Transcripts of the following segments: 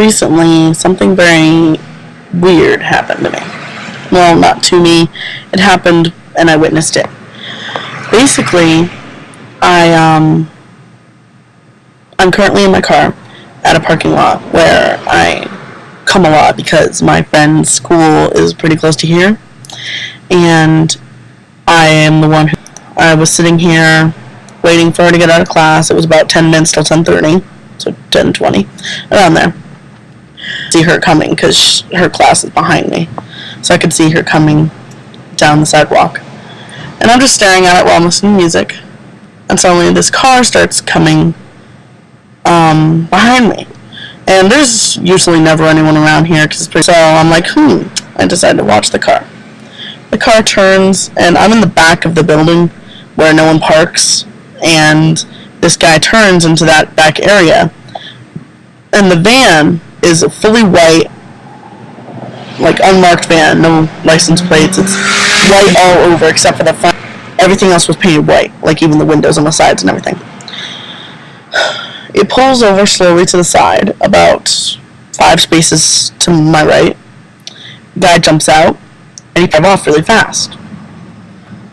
recently something very weird happened to me. Well, not to me. It happened and I witnessed it. Basically, I'm currently in my car at a parking lot where I come a lot because my friend's school is pretty close to here, and I am the one who I was sitting here waiting for her to get out of class. It was about 10 minutes till 10:30, so 10:20, around there. See her coming because her class is behind me, so I could see her coming down the sidewalk. And I'm just staring at it while I'm listening to music, and suddenly this car starts coming behind me. And there's usually never anyone around here, so I'm like, I decided to watch the car. The car turns, and I'm in the back of the building where no one parks, and this guy turns into that back area, and the van is a fully white, like unmarked van, no license plates. It's white all over except for the front. Everything else was painted white, like even the windows on the sides and everything. It pulls over slowly to the side, about 5 spaces to my right. Guy jumps out, and he drives off really fast.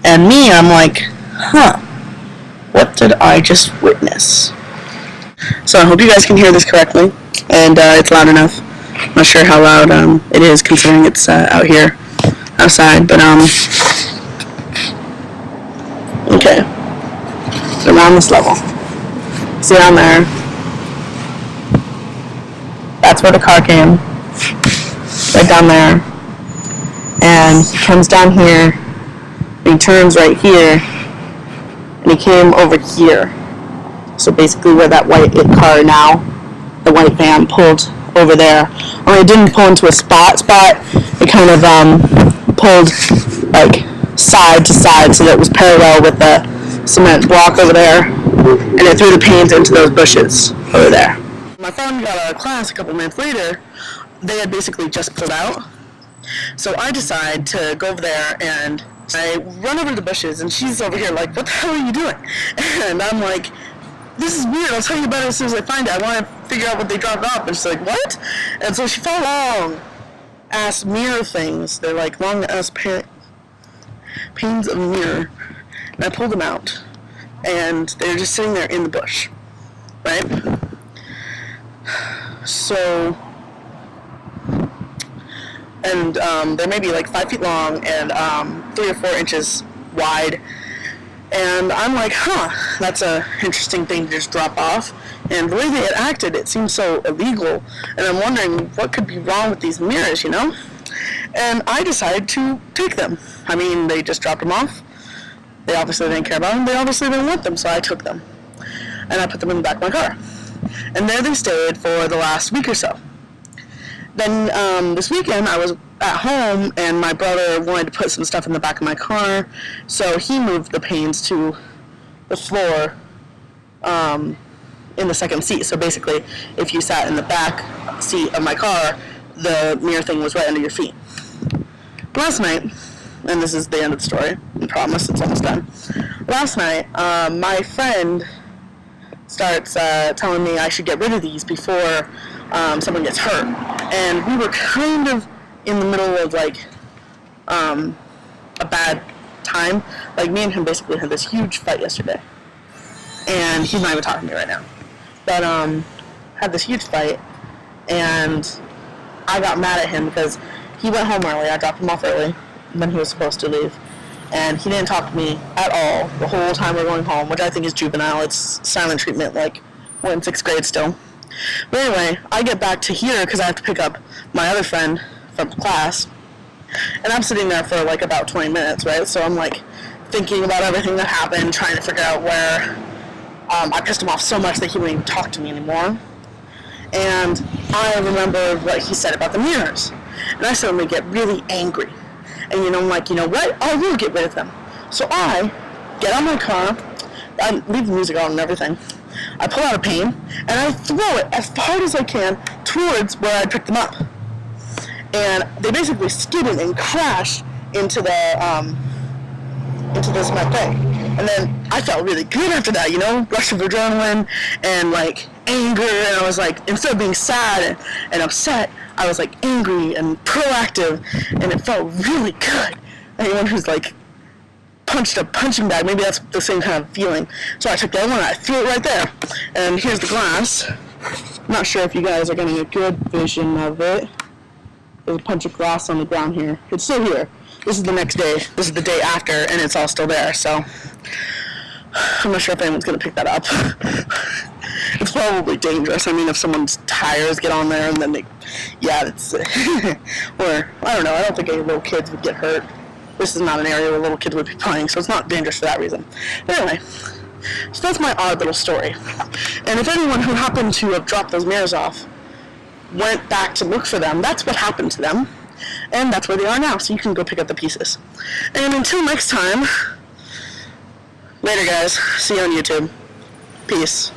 And me, I'm like, what did I just witness? So I hope you guys can hear this correctly, and it's loud enough. I'm not sure how loud it is considering it's out here, outside, but okay. Around this level. See down there. That's where the car came. Right down there. And he comes down here. And he turns right here. And he came over here. So basically where that white car now, the white van pulled over there. Only it didn't pull into a spot. It kind of pulled like side to side so that it was parallel with the cement block over there, and it threw the paint into those bushes over there. My friend got out of class a couple minutes later. They had basically just pulled out, so I decide to go over there, and I run over to the bushes, and she's over here like, what the hell are you doing? And I'm like, this is weird, I'll tell you about it as soon as I find it. I want to figure out what they dropped off. And she's like, what? And so she found long ass mirror things. They're like long ass panes of mirror. And I pulled them out, and they were just sitting there in the bush, right? So, and they're maybe like 5 feet long and 3 or 4 inches wide. And I'm like, that's a interesting thing to just drop off. And the way they had acted, it seemed so illegal. And I'm wondering what could be wrong with these mirrors, you know? And I decided to take them. I mean, they just dropped them off. They obviously didn't care about them. They obviously didn't want them, so I took them. And I put them in the back of my car. And there they stayed for the last week or so. Then this weekend I was at home, and my brother wanted to put some stuff in the back of my car, so he moved the panes to the floor in the second seat. So basically, if you sat in the back seat of my car, the mirror thing was right under your feet. Last night, and this is the end of the story, I promise, it's almost done. Last night, my friend starts telling me I should get rid of these before someone gets hurt. And we were kind of in the middle of like a bad time. Like, me and him basically had this huge fight yesterday. And he's not even talking to me right now. But had this huge fight, and I got mad at him because he went home early. I dropped him off early when he was supposed to leave. And he didn't talk to me at all the whole time we were going home, which I think is juvenile. It's silent treatment, like we're in 6th grade still. But anyway, I get back to here because I have to pick up my other friend from class. And I'm sitting there for like about 20 minutes, right? So I'm like thinking about everything that happened, trying to figure out where I pissed him off so much that he wouldn't even talk to me anymore. And I remember what he said about the mirrors. And I suddenly get really angry. And I'm like, you know what? I will get rid of them. So I get out of my car, I leave the music on and everything. I pull out a pane, and I throw it as hard as I can towards where I picked them up. And they basically skidded and crashed into the cement thing. And then I felt really good after that, rush of adrenaline, and like anger, and I was like, instead of being sad and upset, I was like angry and proactive, and it felt really good. Anyone who's like punched a punching bag, maybe that's the same kind of feeling. So I took the other one and I threw it right there. And here's the glass. I'm not sure if you guys are getting a good vision of it. There's a bunch of glass on the ground here. It's still here. This is the next day. This is the day after, and it's all still there. So I'm not sure if anyone's going to pick that up. It's probably dangerous. I mean, if someone's tires get on there and then it's, or, I don't know, I don't think any little kids would get hurt. This is not an area where little kids would be playing, so it's not dangerous for that reason. But anyway, so that's my odd little story. And if anyone who happened to have dropped those mirrors off went back to look for them, that's what happened to them. And that's where they are now, so you can go pick up the pieces. And until next time, later guys. See you on YouTube. Peace.